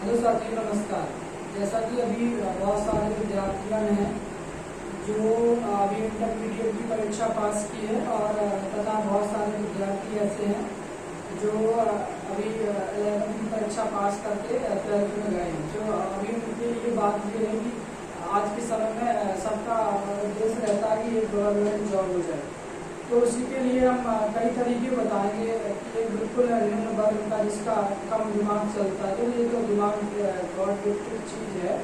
Hello साथियों, नमस्कार। जैसा कि अभी बहुत सारे विद्यार्थियों हैं जो अभी इंटरमीडिएट की परीक्षा पास की है और तथा बहुत सारे विद्यार्थी ऐसे हैं जो अभी 11वीं की परीक्षा पास करके 12th में गए हैं। जो अभी उनके लिए बात ये है कि आज के समय में सबका उद्देश्य रहता है कि एक गवर्नमेंट जॉब हो जाए। तो उसी के लिए हम कई तरीके बताएंगे कि एक बिल्कुल निम्न वर्ग का जिसका कम दिमाग चलता है, तो ये तो दिमाग गॉड गिफ्टेड चीज़ है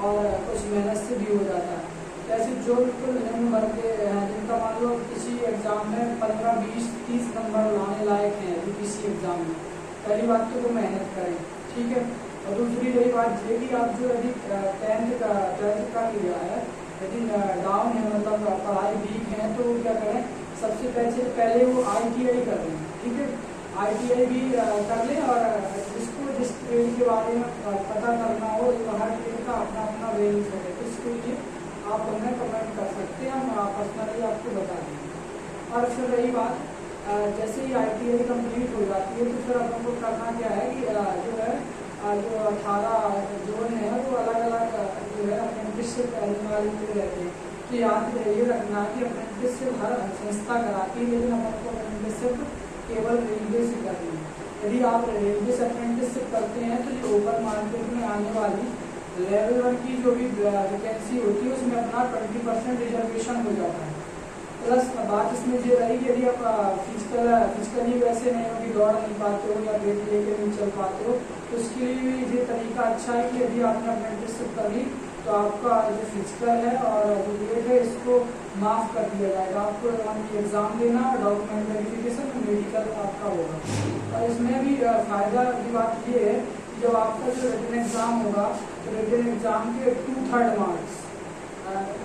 और कुछ मेहनत से भी हो जाता है। जैसे जो बिल्कुल निम्न वर्ग के हैं, जिनका मान लो किसी एग्जाम में 15, 20, 30 नंबर लाने लायक हैं यूपीएससी एग्जाम में, पहली बात तो वो मेहनत करें, ठीक है। और दूसरी रही बात ये कि आप जो यदि 12th का लिया है, यदि डाउन है, मतलब पढ़ाई वीक है, तो क्या करें, सबसे पहले वो ITI कर लें, ठीक है। ITI भी कर लें और जिसको जिस ट्रेड के बारे में पता करना हो, हर ट्रेड का अपना अपना रेंज है, तो इसके लिए आप हमें कमेंट कर सकते हैं, हम पर्सनली आपको बता देंगे। और फिर रही बात, जैसे ही ITI कंप्लीट हो जाती है तो फिर अपन को करना क्या है कि जो है जो 18 जोन है वो अलग अलग जो है अप्रेंटिसशिप निकालते रहते हैं। तो याद ये रखना कि अप्रेंटिसशिप हर संस्था कराती है, लेकिन अपन को अप्रेंटिसशिप केवल रेलवे से करनी है। यदि आप रेलवे से अप्रेंटिसशिप करते हैं तो ये ओपन मार्केट में आने वाली लेवल 1 की जो भी वैकेंसी होती है उसमें अपना 20% रिजर्वेशन हो जाता है। प्लस बात इसमें ये रही कि यदि आप फिजिकली वैसे नहीं हो कि दौड़ नहीं पाते हो या वेट लेके नहीं चल पाते हो, तो उसके लिए ये तरीका अच्छा है कि यदि आपने अप्रेंटिसशिप कर ली तो आपका जो फिजिकल है और जो वेट है इसको माफ़ कर दिया जाएगा। आपको एग्ज़ाम देना और डॉक्यूमेंट वेरिफिकेशन मेडिकल आपका होगा। और इसमें भी फ़ायदा की बात ये है कि जब आपका जो रिटन एग्ज़ाम होगा तो रिटन एग्ज़ाम के 2/3 मार्क्स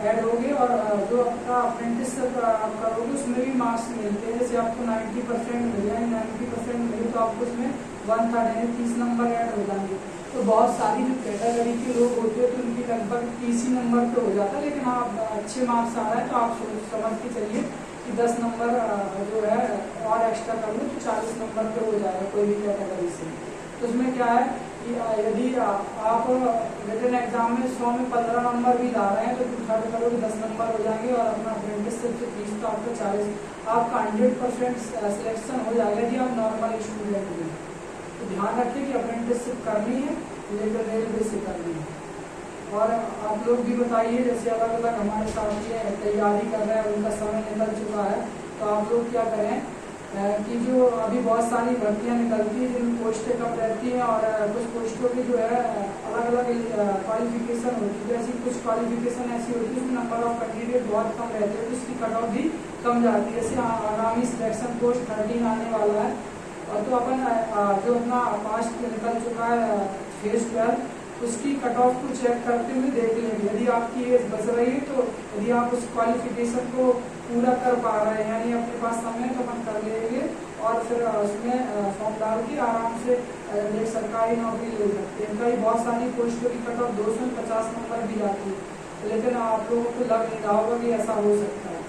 ऐड होंगे और जो आपका अप्रेंटिसशिप आप करोगे उसमें भी मार्क्स मिलते हैं। जैसे आपको 90% मिल जाए, 90% मिले तो आपको उसमें 1/3 यानी 30 नंबर ऐड हो जाएंगे। तो बहुत सारी जो कैटेगरी के लोग होते हैं तो उनकी लगभग 30 ही नंबर पे हो जाता है, लेकिन आप अच्छे मार्क्स आ रहा है तो आप समझ के चलिए कि 10 नंबर जो है और एक्स्ट्रा कर लो तो 40 नंबर पे हो जाएगा कोई भी कैटेगरी से। तो उसमें क्या है कि यदि आप रिटन एग्जाम में 100 में 15 नंबर भी ला रहे हैं तो 2/3 करोगे 10 नंबर हो जाएंगे और अपना अप्रेंटिसशिप से फीस तो आपको 40, आपका 100% सिलेक्शन हो जाएगा यदि आप नॉर्मल स्टूडेंट भी। तो ध्यान रखिए कि अप्रेंटिसशिप करनी है लेकिन रेलवे से करनी है। और आप लोग भी बताइए, जैसे अलग अलग हमारे साथी तैयारी कर रहे हैं, उनका समय निकल चुका है, तो आप लोग क्या करें कि जो अभी बहुत सारी भर्तियां निकलती हैं जिनमें पोस्टें कम रहती हैं और कुछ पोस्टों की जो है अलग अलग क्वालिफिकेशन होती है। जैसी कुछ क्वालिफिकेशन ऐसी होती है उसमें नंबर ऑफ कैंडिडेट बहुत कम रहते हैं तो उसकी कट ऑफ भी कम जाती है। जैसे आगामी सिलेक्शन पोस्ट 13 आने वाला है और तो अपन जो अपना पास्ट निकल चुका है फेज 12 उसकी कट ऑफ को चेक करते हुए देख लेंगे। यदि आपकी एज बच रही है तो यदि आप उस क्वालिफिकेशन को पूरा कर पा रहे हैं यानी अपने पास समय तो अपन कर लेंगे और फिर उसमें फॉर्म डाल के आराम से एक सरकारी नौकरी ले सकते हैं। कई बहुत सारी पोस्टों की कट ऑफ 250 नंबर भी आती है, लेकिन आप लोगों को लग नहीं रहा होगा कि ऐसा हो सकता है।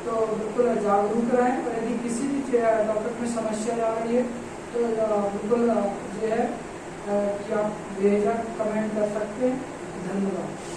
तो बिल्कुल जागरूक रहें और यदि किसी भी टॉपिक में समस्या आ रही है तो बिल्कुल जो है कि आप बेझिझक कमेंट कर सकते हैं। धन्यवाद।